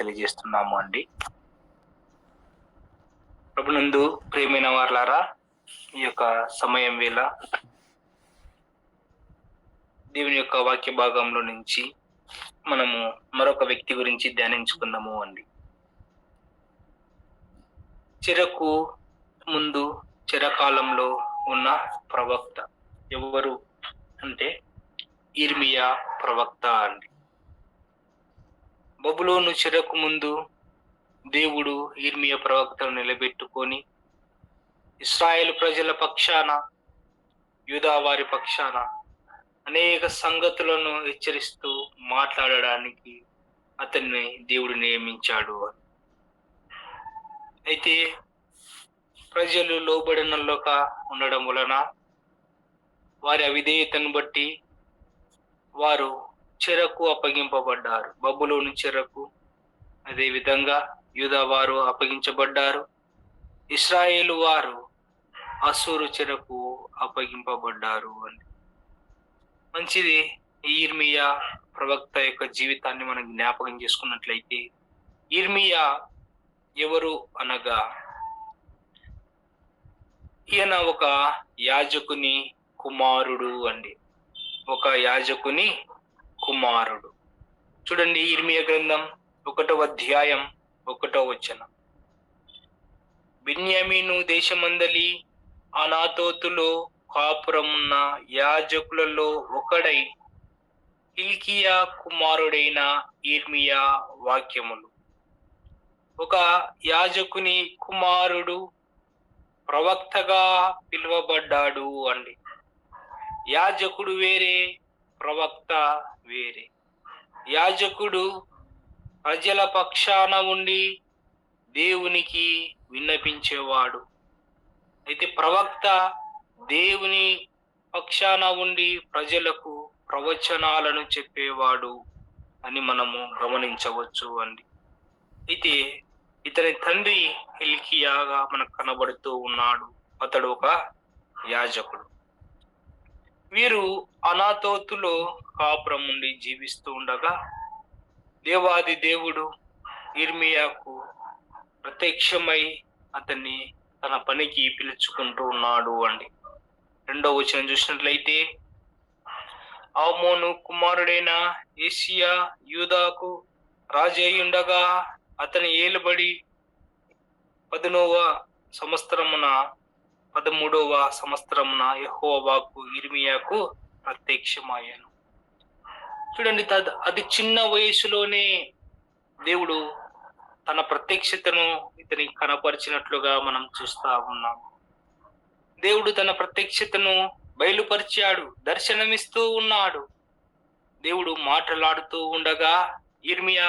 తెలియజేస్తున్నాము అండి. ప్రభునందు ప్రియమైన వారలారా, ఈ యొక్క సమయం వేళ దేవుని యొక్క వాక్య భాగంలో నుంచి మనము మరొక వ్యక్తి గురించి ధ్యానించుకుందాము అండి. చెరకు ముందు చిరకాలంలో ఉన్న ప్రవక్త ఎవరు అంటే ఇర్మియా ప్రవక్త అండి. బబులోను చెరకు ముందు దేవుడు ఇర్మియా ప్రవక్తను నిలబెట్టుకొని ఇశ్రాయేలు ప్రజల పక్షాన, యూదా వారి పక్షాన అనేక సంగతులను హెచ్చరిస్తూ మాట్లాడడానికి అతన్ని దేవుడు నియమించాడు. అయితే ప్రజలు లోబడినలోక ఉండడం వలన వారి అవిధేయతను బట్టి వారు చెరకు అప్పగింపబడ్డారు. బబులోను చెరకు, అదే విధంగా యూదా వారు అప్పగించబడ్డారు. ఇశ్రాయేలు వారు అసూరు చెరకు అప్పగింపబడ్డారు అని. మంచిది. ఇర్మియా ప్రవక్త యొక్క జీవితాన్ని మనం జ్ఞాపకం చేసుకున్నట్లయితే, ఇర్మియా ఎవరు అనగా ఈయన ఒక యాజకుని కుమారుడు అండి. ఒక యాజకుని కుమారుడు. చూడండి, ఇర్మియా గ్రంథం 1వ అధ్యాయం 1వ వచనం. బెన్యామీను దేశమందలి అనాతోతులో కాపురమున్న యాజకులలో ఒకడై హిల్కీయా కుమారుడైన ఇర్మియా వాక్యములు. ఒక యాజకుని కుమారుడు ప్రవక్తగా పిలువబడ్డాడు అండి. యాజకుడు వేరే, ప్రవక్త వేరే. యాజకుడు ప్రజల పక్షాన ఉండి దేవునికి విన్నపించేవాడు. అయితే ప్రవక్త దేవుని పక్షాన ఉండి ప్రజలకు ప్రవచనాలను చెప్పేవాడు అని మనము గమనించవచ్చు అండి. అయితే ఇతని తండ్రి హిల్కీయాగా మనకు కనబడుతూ ఉన్నాడు. అతడు ఒక యాజకుడు. వీరు అనాతోతులో కాపురం ఉండి జీవిస్తూ ఉండగా దేవాది దేవుడు ఇర్మియాకు ప్రత్యక్షమై అతన్ని తన పనికి పిలుచుకుంటూ ఉన్నాడు అండి. 2వ వచనం చూసినట్లయితే, ఆమోను కుమారుడైన యోషియా యూదాకు రాజు అయి ఉండగా అతని ఏలుబడి 13వ సంవత్సరమున యెహోవాకు ఇర్మియాకు ప్రత్యక్షమయ్యాను. చూడండి, అది చిన్న వయసులోనే దేవుడు తన ప్రత్యక్షతను ఇతనికి కనపరిచినట్లుగా మనం చూస్తా ఉన్నాం. దేవుడు తన ప్రత్యక్షతను బయలుపరిచాడు, దర్శనమిస్తూ ఉన్నాడు. దేవుడు మాట్లాడుతూ ఉండగా ఇర్మియా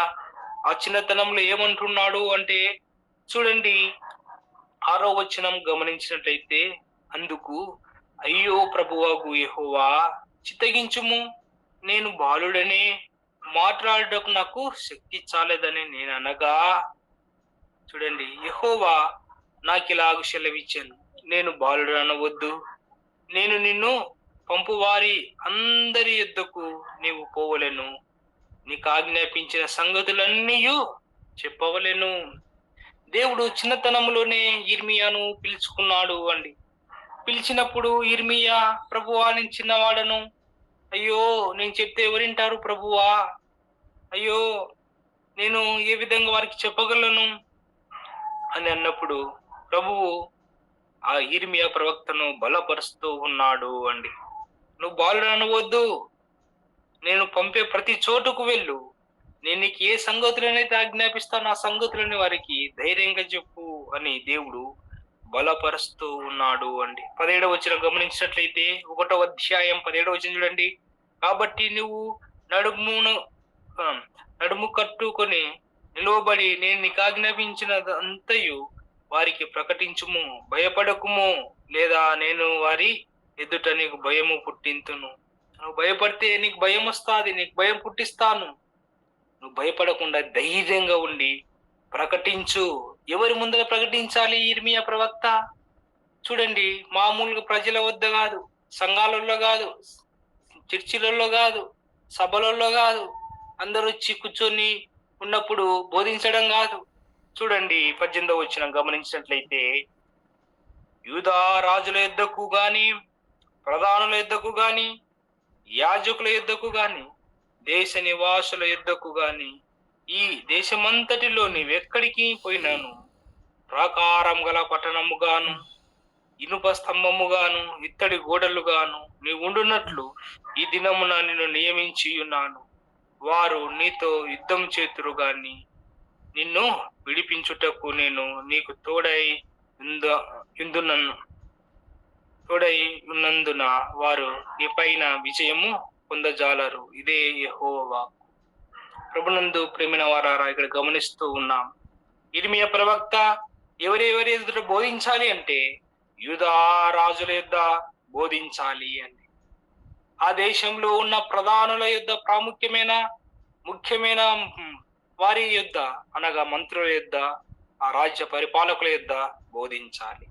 ఆ చిన్నతనంలో ఏమంటున్నాడు అంటే, చూడండి 6వ వచనం గమనించినట్లయితే, అందుకు అయ్యో ప్రభువాగు యెహోవా, చిత్తగించుము, నేను బాలుడనే, మాట్లాడటకు నాకు శక్తి చాలేదని నేను అనగా, చూడండి, యెహోవా నాకిలాగు సెలవిచ్చాను, నేను బాలుడు అనవద్దు, నేను నిన్ను పంపువారి అందరి యుద్ధకు నీవు పోవలెను, నీకు ఆజ్ఞాపించిన సంగతులన్నీ చెప్పవలెను. దేవుడు చిన్నతనంలోనే ఇర్మియాను పిలుచుకున్నాడు అండి. పిలిచినప్పుడు ఇర్మియా, ప్రభువా నేను చిన్నవాడను, అయ్యో నేను చెప్తే ఎవరింటారు ప్రభువా, అయ్యో నేను ఏ విధంగా వారికి చెప్పగలను అని అన్నప్పుడు ప్రభువు ఆ ఇర్మియా ప్రవక్తను బలపరుస్తూ ఉన్నాడు అండి. నువ్వు బాలుడు అనవద్దు, నేను పంపే ప్రతి చోటుకు వెళ్ళు, నేను నీకు ఏ సంగతులనైతే ఆజ్ఞాపిస్తానో ఆ సంగతులని వారికి ధైర్యంగా చెప్పు అని దేవుడు బలపరుస్తూ ఉన్నాడు అండి. 17వ వచనం గమనించినట్లయితే, 1వ అధ్యాయం 17వ వచనం చూడండి. కాబట్టి నువ్వు నడుము కట్టుకొని నిలువబడి నేను నీకు ఆజ్ఞాపించినదంతయు వారికి ప్రకటించుము, భయపడకుము, లేదా నేను వారి ఎదుట నీకు భయము పుట్టింతును. నువ్వు భయపడితే నీకు భయం వస్తుంది, నీకు భయం పుట్టిస్తాను. నువ్వు భయపడకుండా ధైర్యంగా ఉండి ప్రకటించు. ఎవరి ముందర ప్రకటించాలి ఇర్మియా ప్రవక్త? చూడండి, మామూలుగా ప్రజల వద్ద కాదు, సంఘాలలో కాదు, చర్చిలలో కాదు, సభలలో కాదు, అందరూ వచ్చి కూర్చొని ఉన్నప్పుడు బోధించడం కాదు. చూడండి 18వ వచనం గమనించినట్లయితే, యూదా రాజుల యొద్దకు గాని, ప్రధానుల యొద్దకు గాని, యాజకుల యొద్దకు గాని, దేశ నివాసుల యొద్దకు గాని, ఈ దేశమంతటిలో నీవెక్కడికి పోయినాను ప్రాకారం గల పట్టణముగాను, ఇనుప స్తంభముగాను, ఇత్తడి గోడలుగాను నీవు ఉండునట్లు ఈ దినమున నిన్ను నియమించి ఉన్నాను. వారు నీతో యుద్ధం చేతురు గాని నిన్ను విడిపించుటకు నేను నీకు తోడై ఉన్నందున వారు నీ పైన విజయము పొందజాలరు. ఇదే యెహోవా. ప్రభునందు ప్రేమిన వారారా, ఇక్కడ గమనిస్తూ ఉన్నాం. ఇర్మియా ప్రవక్త ఎవరెవరి ఎదుట బోధించాలి అంటే యూదా రాజుల యొద్ద బోధించాలి అని. ఆ దేశంలో ఉన్న ప్రధానుల యొద్ద ముఖ్యమైన వారి యొద్ద అనగా మంత్రుల యొద్ద, ఆ రాజ్య పరిపాలకుల యొద్ద బోధించాలి.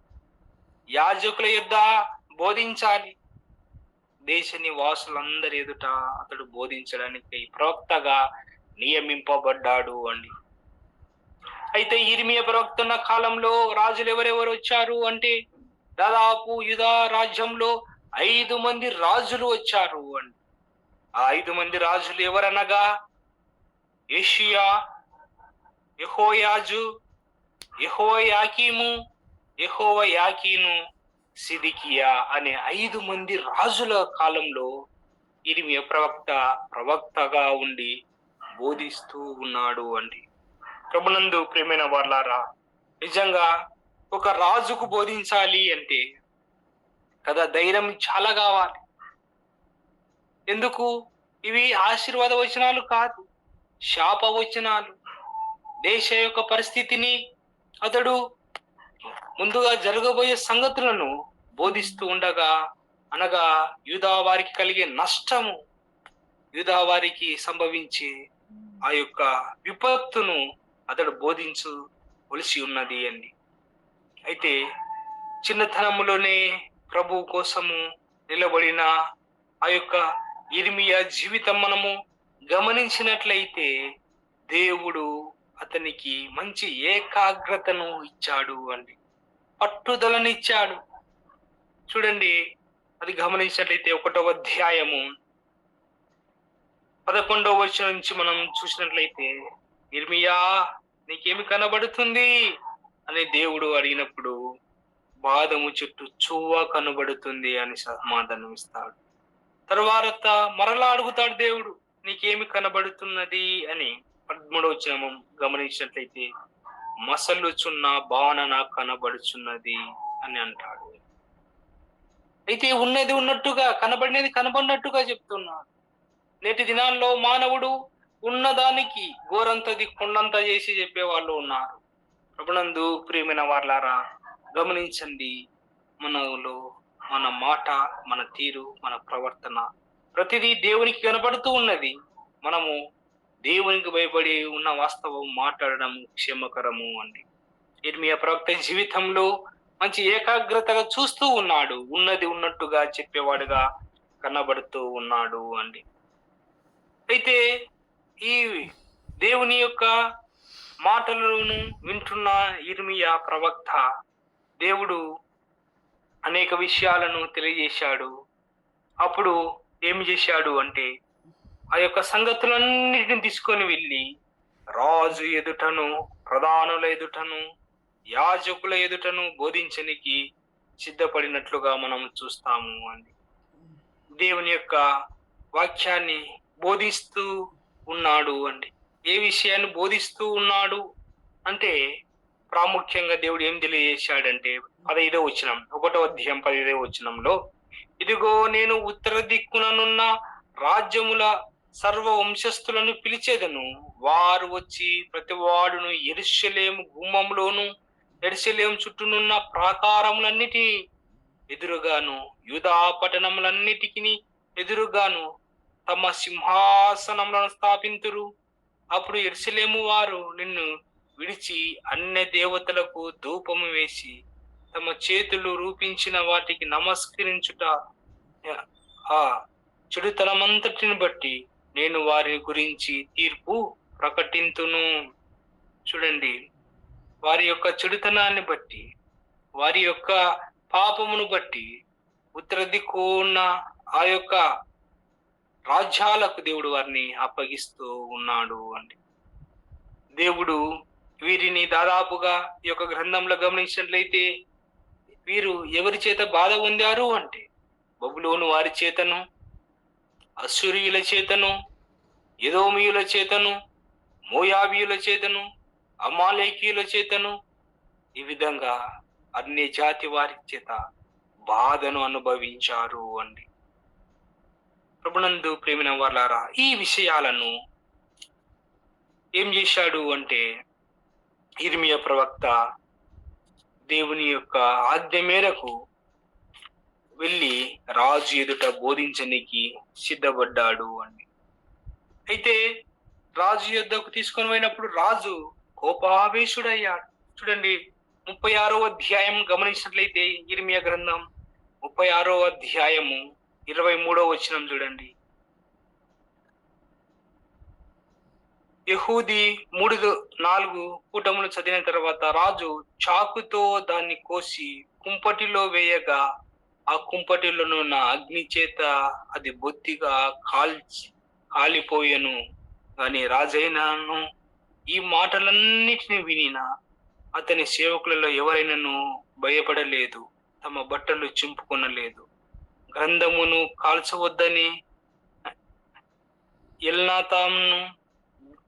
యాజకుల యొద్ద బోధించాలి. దేశ నివాసులందరి ఎదుట అతడు బోధించడానికి ప్రవక్తగా నియమింపబడ్డాడు అండి. అయితే ఇర్మియా ప్రవక్త ఉన్న కాలంలో రాజులు ఎవరెవరు వచ్చారు అంటే దాదాపు యూదా రాజ్యంలో 5 మంది రాజులు వచ్చారు అండి. ఆ 5 మంది రాజులు ఎవరనగా యోషియా, యెహోయాజు, యెహోయాకీము, యెహోయాకీను, సిద్కియా అనే 5 మంది రాజుల కాలంలో ఇర్మియా ప్రవక్తగా ఉండి బోధిస్తూ ఉన్నాడు అండి. ప్రభునందు ప్రేమైన వార్లారా, నిజంగా ఒక రాజుకు బోధించాలి అంటే కదా ధైర్యం చాలా కావాలి. ఎందుకు? ఇవి ఆశీర్వాద వచనాలు కాదు, శాప వచనాలు. దేశ యొక్క పరిస్థితిని అతడు ముందుగా జరగబోయే సంగతులను బోధిస్తూ ఉండగా, అనగా యూదా వారికి కలిగే నష్టము, యూదా వారికి సంభవించే ఆ యొక్క విపత్తును అతడు బోధించవలసి ఉన్నది అండి. అయితే చిన్నతనములోనే ప్రభు కోసము నిలబడిన ఆ యొక్క ఇర్మియా జీవితం మనము గమనించినట్లయితే దేవుడు అతనికి మంచి ఏకాగ్రతను ఇచ్చాడు అండి, పట్టుదలను ఇచ్చాడు. చూడండి, అది గమనించినట్లయితే 1వ అధ్యాయము 11వ వచనం నుంచి మనం చూసినట్లయితే, ఇర్మియా నీకేమి కనబడుతుంది అని దేవుడు అడిగినప్పుడు బాదము చెట్టు చువ్వ కనబడుతుంది అని సమాధానం ఇస్తాడు. తర్వాత మరలా అడుగుతాడు దేవుడు, నీకేమి కనబడుతున్నది అని. 13వ వచనం గమనించినట్లయితే, మసలుచున్న బాణ నాకు కనబడుచున్నది అని అంటాడు. అయితే ఉన్నది ఉన్నట్టుగా, కనబడినది కనబడినట్టుగా చెప్తున్నాడు. నేటి దినాల్లో మానవుడు ఉన్నదానికి గోరంతది కొండంత చేసి చెప్పే వాళ్ళు ఉన్నారు. ప్రభునందు ప్రియమైన వార్లారా, గమనించండి, మనలో మన మాట, మన తీరు, మన ప్రవర్తన ప్రతిదీ దేవునికి కనబడుతూ ఉన్నది. మనము దేవునికి భయపడి ఉన్న వాస్తవం మాట్లాడడం క్షేమకరము అండి. ఇర్మియా ప్రవక్త జీవితంలో మంచి ఏకాగ్రతగా చూస్తూ ఉన్నాడు, ఉన్నది ఉన్నట్టుగా చెప్పేవాడుగా కనబడుతూ ఉన్నాడు అండి. అయితే ఈ దేవుని యొక్క మాటలను వింటున్న ఇర్మియా ప్రవక్త దేవుడు అనేక విషయాలను తెలియజేశాడు. అప్పుడు ఏమి చేశాడు అంటే ఆ యొక్క సంగతులన్నిటిని తీసుకొని వెళ్ళి రాజు ఎదుటను, ప్రధానుల ఎదుటను, యాజకుల ఎదుటను బోధించనికి సిద్ధపడినట్లుగా మనం చూస్తాము అండి. దేవుని యొక్క వాక్యాన్ని బోధిస్తూ ఉన్నాడు అండి. ఏ విషయాన్ని బోధిస్తూ ఉన్నాడు అంటే ప్రాముఖ్యంగా దేవుడు ఏం తెలియజేశాడంటే 15వ వచనం, 1వ అధ్యాయం 15వ వచనంలో, ఇదిగో నేను ఉత్తర దిక్కుననున్న రాజ్యముల సర్వ వంశస్థులను పిలిచేదను. వారు వచ్చి ప్రతివాడును యెరూషలేము గుమ్మంలోను, యెరూషలేము చుట్టూనున్న ప్రాకారములన్నిటి ఎదురుగాను, యూదా పట్టణములన్నిటికి ఎదురుగాను తమ సింహాసనములను స్థాపింతురు. అప్పుడు యెరూషలేము వారు నిన్ను విడిచి అన్య దేవతలకు ధూపము వేసి తమ చేతులు రూపించిన వాటికి నమస్కరించుట ఆ చెడుతనమంతటిని బట్టి నేను వారిని గురించి తీర్పు ప్రకటింతును. చూడండి, వారి యొక్క చెడుతనాన్ని బట్టి, వారి యొక్క పాపమును బట్టి ఉత్తర దిక్కు ఉన్న ఆ యొక్క రాజ్యాలకు దేవుడు వారిని అప్పగిస్తూ ఉన్నాడు అండి. దేవుడు వీరిని దాదాపుగా ఈ యొక్క గ్రంథంలో గమనించినట్లయితే వీరు ఎవరి చేత బాధ పొందారు అంటే బబులోను వారి చేతను, అశ్షూరీయుల చేతను, ఎదోమీయుల చేతను, మోయాబీయుల చేతను, అమాలేకీయుల చేతను, ఈ విధంగా అన్ని జాతి వారి చేత బాధను అనుభవించారు అండి. ప్రభునందు ప్రేమిన వాళ్ళారా, ఈ విషయాలను ఏం చేశాడు అంటే యిర్మీయా ప్రవక్త దేవుని యొక్క ఆజ్ఞ మేరకు వెళ్ళి రాజు ఎదుట బోధించడానికి సిద్ధపడ్డాడు అండి. అయితే రాజు యొద్దకు తీసుకొని పోయినప్పుడు రాజు కోపావేశుడయ్యాడు. చూడండి, 36వ అధ్యాయం గమనించినట్లయితే యిర్మీయా గ్రంథం 36వ అధ్యాయము 23వ వచనం చూడండి. యెహూది 3-4 కూటములు చదివిన తర్వాత రాజు చాకుతో దాన్ని కోసి కుంపటిలో వేయగా ఆ కుంపటిలోనున్న అగ్ని చేత అది బొత్తిగా కాలిపోయెను. కానీ రాజైనను ఈ మాటలన్నిటిని వినిన అతని సేవకులలో ఎవరైనాను భయపడలేదు, తమ బట్టలు చింపుకొనలేదు. గ్రంథమును కాల్చవద్దని ఎల్నాతాను,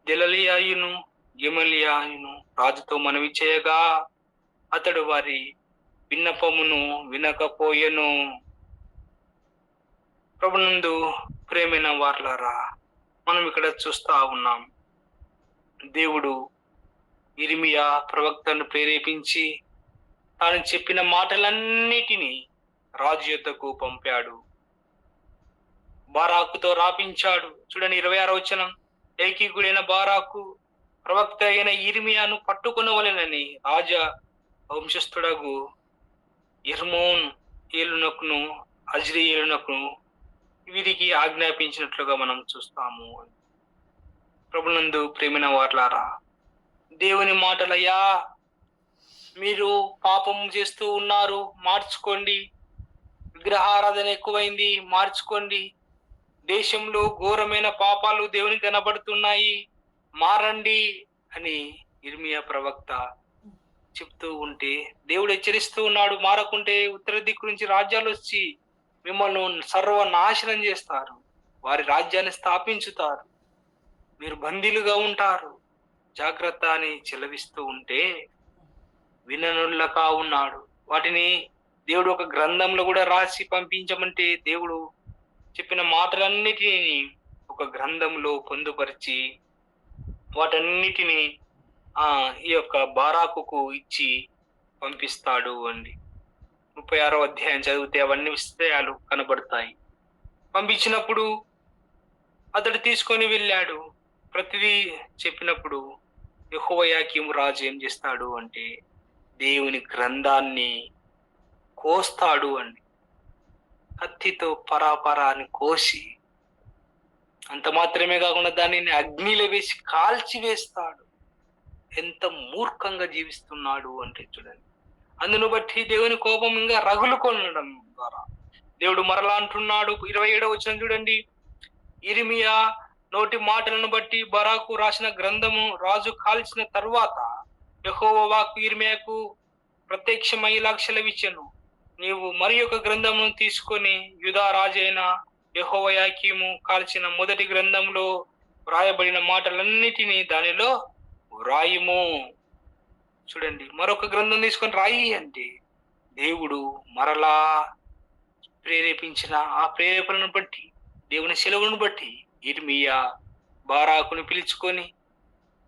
దెలలియాయును, గెమలియాయును రాజుతో మనవి చేయగా అతడు వారి విన్నపమును వినకపోయెను. ప్రభునందు ప్రేమైన వారలారా, మనం ఇక్కడ చూస్తా ఉన్నాం, దేవుడు యిర్మీయా ప్రవక్తను ప్రేరేపించి తాను చెప్పిన మాటలన్నిటినీ రాజు యొద్దకు పంపాడు. బారాకుతో రాపించాడు. చూడండి, 26వ వచనం, ఏకీకుడైన బారాకు ప్రవక్త అయిన యిర్మీయాను పట్టుకొనవలెనని రాజా వంశస్థుడగు యెర్మోన్ ఏలునకును అజ్రీయేలునకును వీరికి ఆజ్ఞాపించినట్లుగా మనం చూస్తాము. ప్రభునందు ప్రేమిన వారలారా, దేవుని మాటలయ్యా, మీరు పాపం చేస్తూ ఉన్నారు, మార్చుకోండి. విగ్రహారాధన ఎక్కువైంది, మార్చుకోండి. దేశంలో ఘోరమైన పాపాలు దేవునికి కనబడుతున్నాయి, మారండి అని యిర్మీయా ప్రవక్త చెప్తూ ఉంటే దేవుడు హెచ్చరిస్తూ ఉన్నాడు, మారకుంటే ఉత్తర దిక్కు నుంచి రాజ్యాలు వచ్చి మిమ్మల్ని సర్వనాశనం చేస్తారు, వారి రాజ్యాన్ని స్థాపించుతారు, మీరు బందీలుగా ఉంటారు, జాగ్రత్త అని చెలవిస్తూ ఉంటే విననుల్లకా ఉన్నాడు. వాటిని దేవుడు ఒక గ్రంథంలో కూడా రాసి పంపించమంటే దేవుడు చెప్పిన మాటలన్నిటినీ ఒక గ్రంథంలో పొందుపరిచి వాటన్నిటిని ఈ యొక్క బారాకుకు ఇచ్చి పంపిస్తాడు అండి. 36వ అధ్యాయం చదివితే అవన్నీ విషయాలు కనబడతాయి. పంపించినప్పుడు అతడు తీసుకొని వెళ్ళాడు. ప్రతిదీ చెప్పినప్పుడు యెహోయాకీము రాజు ఏం చేస్తాడు అంటే దేవుని గ్రంథాన్ని కోస్తాడు అండి. కత్తితో పరాపరా అని కోసి, అంత మాత్రమే కాకుండా దానిని అగ్నిలో వేసి కాల్చి వేస్తాడు. ఎంత మూర్ఖంగా జీవిస్తున్నాడు అంటే చూడండి. అందును బట్టి దేవుని కోపం ఇంకా రగులుకొనడం ద్వారా దేవుడు మరలా అంటున్నాడు. 27వ వచనం చూడండి, యిర్మీయా నోటి మాటలను బట్టి బారాకు రాసిన గ్రంథము రాజు కాల్చిన తరువాత యెహోవా వాక్కు యిర్మీయాకు ప్రత్యక్షమై ఇలా సెలవిచ్చెను, నీవు మరి ఒక గ్రంథమును తీసుకొని యూదా రాజైన యెహోయాకీము కాల్చిన మొదటి గ్రంథంలో వ్రాయబడిన మాటలన్నిటినీ దానిలో వ్రాయుము. చూడండి, మరొక గ్రంథం తీసుకొని రాయి అంటే దేవుడు మరలా ప్రేరేపించిన ఆ ప్రేరేపణను బట్టి, దేవుని సెలవును బట్టి యిర్మీయా బారాకును పిలుచుకొని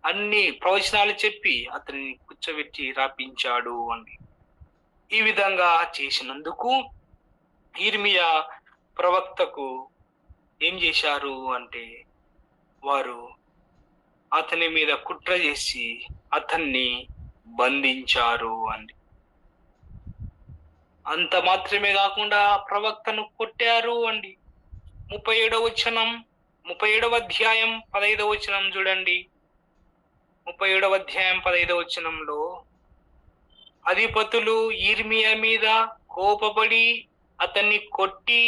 అన్ని ప్రవచనాలు చెప్పి అతనిని కూర్చోబెట్టి రాపించాడు అండి. ఈ విధంగా చేసినందుకు యిర్మీయా ప్రవక్తకు ఏం చేశారు అంటే వారు అతని మీద కుట్ర చేసి అతన్ని బంధించారు అండి. అంత మాత్రమే కాకుండా ప్రవక్తను కొట్టారు అండి. 37వ వచనం, 37వ అధ్యాయం 15వ వచనం చూడండి. 37వ అధ్యాయం 15వ వచనంలో అధిపతులు యిర్మీయా మీద కోపపడి అతన్ని కొట్టి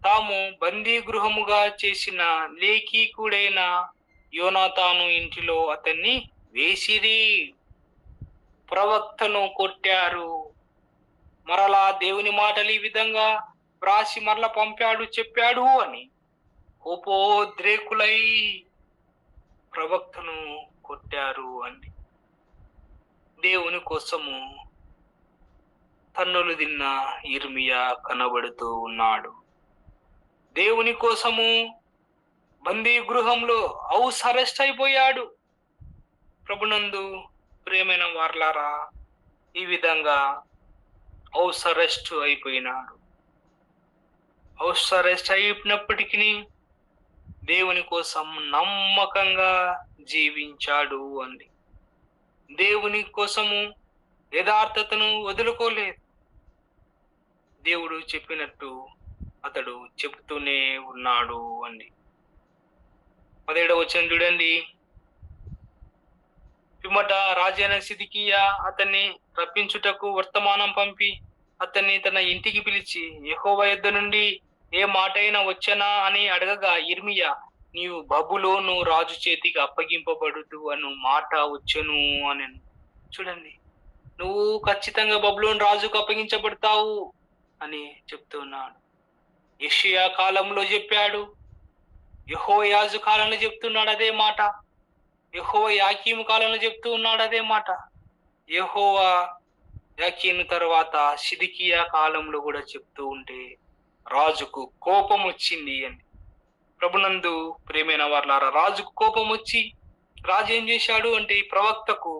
తాము బందీ గృహముగా చేసిన లేఖికుడైన యోనాతాను ఇంటిలో అతన్ని వేసిరి. ప్రవక్తను కొట్టారు. మరలా దేవుని మాటలు ఈ విధంగా వ్రాసి మరలా చెప్పాడు అని కోపోద్రేకులై ప్రవక్తను కొట్టారు అని. దేవుని కోసము తన్నులు తిన్న యిర్మీయా కనబడుతూ ఉన్నాడు. దేవుని కోసము బందీ గృహంలో హౌస్ అరెస్ట్ అయిపోయాడు. ప్రభునందు ప్రియమైన వారలారా, ఈ విధంగా హౌస్ అరెస్ట్ అయిపోయినాడు. హౌస్ అరెస్ట్ అయినప్పటికీ దేవుని కోసం నమ్మకంగా జీవించాడు అంది. దేవుని కోసము యథార్థతను వదులుకోలేదు. దేవుడు చెప్పినట్టు అతడు చెబుతూనే ఉన్నాడు అండి. 17వ వచనం చూడండి. పిమ్మట రాజైన సిద్కియా అతన్ని రప్పించుటకు వర్తమానం పంపి అతన్ని తన ఇంటికి పిలిచి యెహోవా యొద్ద నుండి ఏ మాటైనా వచ్చనా అని అడగగా యిర్మీయా, నీవు బబులోను రాజు చేతికి అప్పగింపబడుదు అను మాట వచ్చెను అని. చూడండి, నువ్వు ఖచ్చితంగా బబులోను రాజుకు అప్పగించబడతావు అని చెప్తున్నాడు. యెషయా కాలంలో చెప్పాడు, యెహోయాజు కాలంలో చెప్తున్నాడు అదే మాట, యెహోవా యాకీము కాలంలో చెప్తూ ఉన్నాడు అదే మాట, యెహోవా యాకీము తర్వాత సిద్కియా కాలంలో కూడా చెప్తూ ఉంటే రాజుకు కోపం వచ్చింది అని. ప్రభునందు ప్రియమైన వారలారా, రాజుకు కోపం వచ్చి రాజు ఏం చేశాడు అంటే ఈ ప్రవక్తకు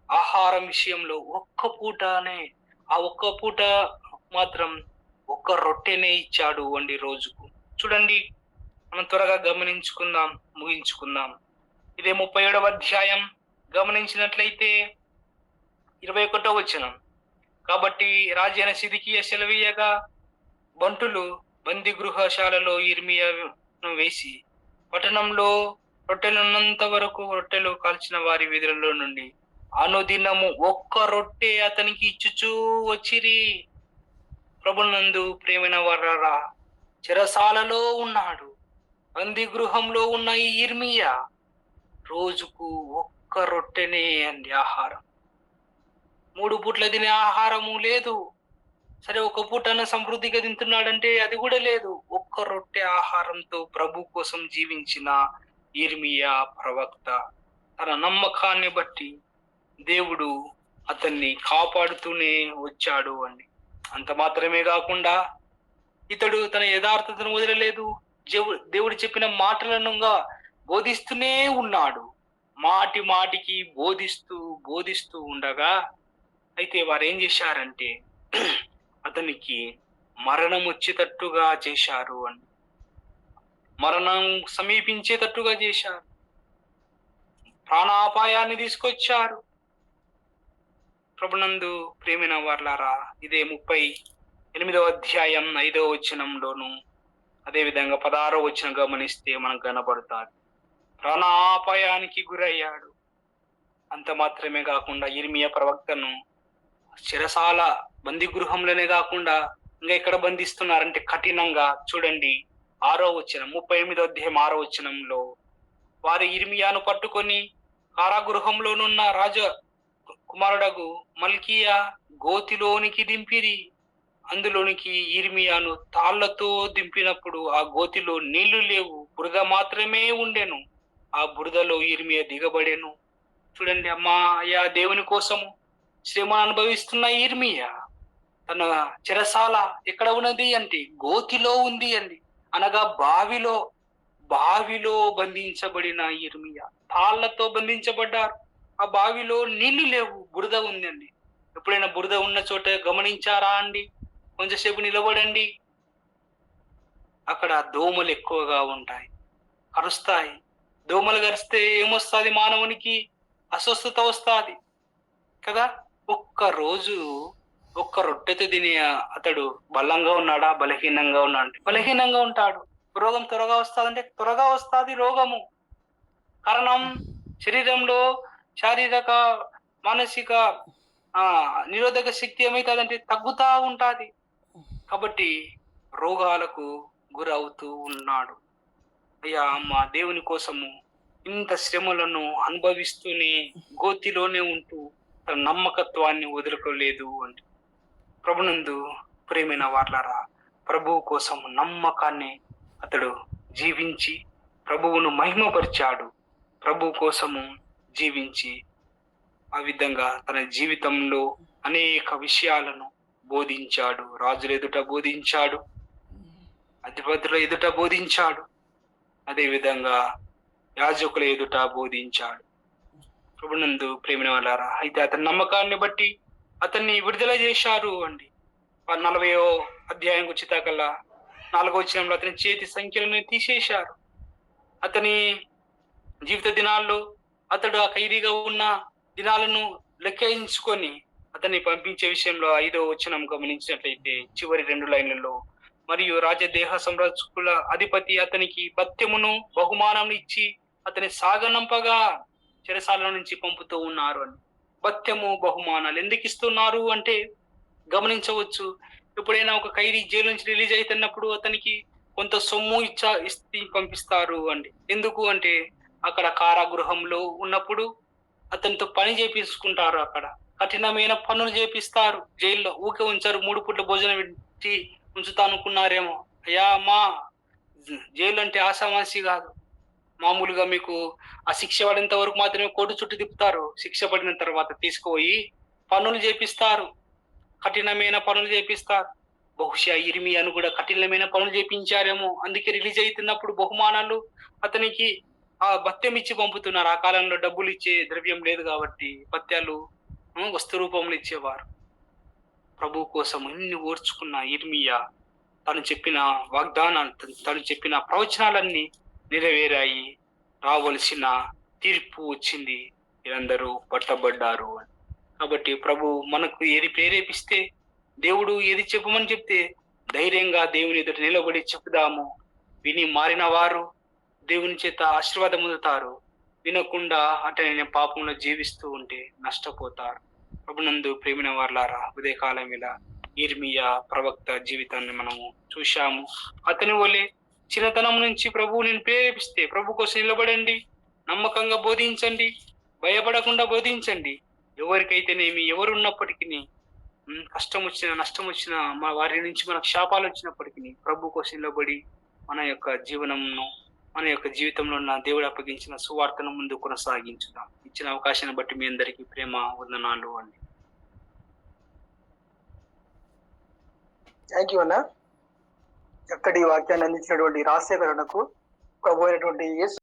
ఆహారం విషయంలో ఒక్క పూట మాత్రం ఒక్క రొట్టెనే ఇచ్చాడు అండి రోజుకు. చూడండి, మనం త్వరగా ముగించుకుందాం. ఇదే 37వ అధ్యాయం గమనించినట్లయితే 21వ వచనం. కాబట్టి రాజైన సిద్కియా సెలవీయగా బంటులు బందీ గృహశాలలో యిర్మీయాను వేసి పట్టణంలో రొట్టెలున్నంత వరకు రొట్టెలు కాల్చిన వారి వీధులలో నుండి అనుదినము ఒక్క రొట్టె అతనికి ఇచ్చుచూ వచ్చిరి. ప్రభునందు ప్రేమైన వారలారా, చెరసాలలో ఉన్నాడు, బందీ గృహంలో ఉన్న ఈ యిర్మీయా రోజుకు ఒక్క రొట్టెనే అండి ఆహారం. 3 పూట్ల తినే ఆహారము లేదు. సరే, ఒక పూటన సమృద్ధిగా తింటున్నాడంటే అది కూడా లేదు. ఒక్క రొట్టె ఆహారంతో ప్రభు కోసం జీవించిన యిర్మీయా ప్రవక్త తన నమ్మకాన్ని బట్టి దేవుడు అతన్ని కాపాడుతూనే వచ్చాడు అండి. అంత మాత్రమే కాకుండా ఇతడు తన యథార్థతను వదలలేదు. దేవుడు చెప్పిన మాటలను బోధిస్తూనే ఉన్నాడు. మాటికి బోధిస్తూ ఉండగా అయితే వారు ఏం చేశారంటే అతనికి మరణం వచ్చేటట్టుగా చేశారు అని, మరణం సమీపించేటట్టుగా చేశారు, ప్రాణాపాయాన్ని తీసుకొచ్చారు. ప్రభునందు ప్రేమైన వారలారా, ఇదే 38వ అధ్యాయం 5వ వచనంలోను అదేవిధంగా 16వ వచనం గమనిస్తే మనకు కనబడతారు, ప్రాణాపాయానికి గురయ్యాడు. అంత మాత్రమే కాకుండా యిర్మీయా ప్రవక్తను చెరసాల బందీ గృహంలోనే కాకుండా ఇంకా ఎక్కడ బంధిస్తున్నారంటే కఠినంగా. చూడండి, 6వ వచనం, 38వ అధ్యాయం 6వ వచనంలో వారు యిర్మీయాను పట్టుకొని కారాగృహంలోనున్న రాజ కుమారుడగు మల్కీయా గోతిలోనికి దింపిరి. అందులోనికి యిర్మీయాను తాళ్లతో దింపినప్పుడు ఆ గోతిలో నీళ్లు లేవు, బురద మాత్రమే ఉండెను. ఆ బురదలో యిర్మీయా దిగబడెను. చూడండి అయ్యా, దేవుని కోసము శ్రమ అనుభవిస్తున్న యిర్మీయా తన చెరసాల ఎక్కడ ఉన్నది అంటే గోతిలో ఉంది అండి, అనగా బావిలో బంధించబడిన యిర్మీయా. తాళ్లతో బంధించబడ్డారు. ఆ బావిలో నీళ్లు లేవు, బురద ఉందండి. ఎప్పుడైనా బురద ఉన్న చోట గమనించారా అండి? కొంచెంసేపు నిలబడండి, అక్కడ దోమలు ఎక్కువగా ఉంటాయి, కరుస్తాయి. దోమలు కరిస్తే ఏమొస్తుంది? మానవునికి అస్వస్థత వస్తుంది కదా. ఒక్క రొట్టెతో తిని అతడు బలంగా ఉన్నాడా? బలహీనంగా ఉన్నాడు? బలహీనంగా ఉంటాడు. రోగం త్వరగా వస్తుందంటే త్వరగా వస్తుంది రోగము. కారణం శరీరంలో శారీరక, మానసిక నిరోధక శక్తి ఏమైతుందంటే తగ్గుతా ఉంటాది. కాబట్టి రోగాలకు గురవుతూ ఉన్నాడు. అయ్యా మా దేవుని కోసము ఇంత శ్రమలను అనుభవిస్తూనే గోతిలోనే ఉంటూ తన నమ్మకత్వాన్ని వదులుకోలేదు అంటే. ప్రభునందు ప్రేమైన వార్లారా, ప్రభువు కోసం నమ్మకాన్ని అతడు జీవించి ప్రభువును మహిమపరిచాడు. ప్రభు కోసము జీవించి ఆ విధంగా తన జీవితంలో అనేక విషయాలను బోధించాడు. రాజుల ఎదుట బోధించాడు, అధిపతుల ఎదుట బోధించాడు, అదే విధంగా యాజకుల ఎదుట బోధించాడు. ప్రభునందు ప్రేమిన వాళ్ళారా, అయితే అతని నమ్మకాన్ని బట్టి అతన్ని విడుదల చేశారు అండి. 40వ అధ్యాయం వచ్చేదాకల్లా 4వ వచనంలో అతని చేతి సంఖ్యలను తీసేశారు. అతని జీవిత దినాల్లో అతడు ఆ ఖైదీగా ఉన్న దినాలను లెక్కించుకొని అతన్ని పంపించే విషయంలో 5వ వచనం గమనించినట్లయితే చివరి 2 లైన్లలో, మరియు రాజదేహ సంరక్షకుల అధిపతి అతనికి భత్యమును బహుమానం ఇచ్చి అతని సాగనంపగా చెరసాల నుంచి పంపుతూ ఉన్నారు అని. భత్యము, బహుమానాలు ఎందుకు ఇస్తున్నారు అంటే గమనించవచ్చు. ఎప్పుడైనా ఒక ఖైదీ జైలు నుంచి రిలీజ్ అవుతున్నప్పుడు అతనికి కొంత సొమ్ము ఇచ్చి పంపిస్తారు అండి. ఎందుకు అంటే అక్కడ కారాగృహంలో ఉన్నప్పుడు అతనితో పని చేపించుకుంటారు. అక్కడ కఠినమైన పనులు చేపిస్తారు. జైల్లో ఊకే ఉంచారు. 3 పూట్ల భోజనం పెట్టి ఉంచుతా అనుకున్నారేమో. అయ్యా మా జైలు అంటే ఆషామాషి కాదు. మామూలుగా మీకు ఆ శిక్ష పడేంత వరకు మాత్రమే కోటు చుట్టూ తిప్పుతారు. శిక్ష పడిన తర్వాత తీసుకుపోయి పనులు చేపిస్తారు, కఠినమైన పనులు చేపిస్తారు. బహుశా ఇర్మియాను కూడా కఠినమైన పనులు చేపించారేమో. అందుకే రిలీజ్ అవుతున్నప్పుడు బహుమానాలు అతనికి భత్యం ఇచ్చి పంపుతున్నారు. ఆ కాలంలో డబ్బులు ఇచ్చే ద్రవ్యం లేదు కాబట్టి భత్యాలు వస్తు రూపంలో ఇచ్చేవారు. ప్రభు కోసం ఇన్ని ఓర్చుకున్న ఇర్మియా తను చెప్పిన వాగ్దానాలు, తను చెప్పిన ప్రవచనాలన్నీ నెరవేరాయి. రావలసిన తీర్పు వచ్చింది, వీరందరూ పట్టబడ్డారు. కాబట్టి ప్రభు మనకు ఏది ప్రేరేపిస్తే, దేవుడు ఏది చెప్పమని చెప్తే ధైర్యంగా దేవుని ఎదుట నిలబడి చెప్పుదాము. విని మారిన వారు దేవుని చేత ఆశీర్వాదం పొందుతారు. వినకుండా అటనే పాపంలో జీవిస్తూ ఉంటే నష్టపోతారు. ప్రభునందు ప్రేమిన వార్లారా, ఉదయకాలం ఇలా ఇర్మియా ప్రవక్త జీవితాన్ని మనము చూశాము. అతని వలె చిన్నతనం నుంచి ప్రభువు నేను ప్రేరేపిస్తే ప్రభు కోసం నిలబడండి, నమ్మకంగా బోధించండి, భయపడకుండా బోధించండి. ఎవరికైతేనేమి, ఎవరున్నప్పటికీ కష్టం వచ్చినా నష్టం వచ్చినా, మా వారి నుంచి మనకు శాపాలు వచ్చినప్పటికీ ప్రభు కోసం నిలబడి మన యొక్క జీవనంను, మన యొక్క జీవితంలో ఉన్న దేవుడు అప్పగించిన సువార్తను ముందు కొనసాగించుదాం. ఇచ్చిన అవకాశాన్ని బట్టి మీ అందరికీ ప్రేమ వందనాలు అండి. థ్యాంక్ యూ అన్న. చక్కటి వాక్యాన్ని అందించినటువంటి రాజశేఖరణకు ప్రభు అయినటువంటి యేసు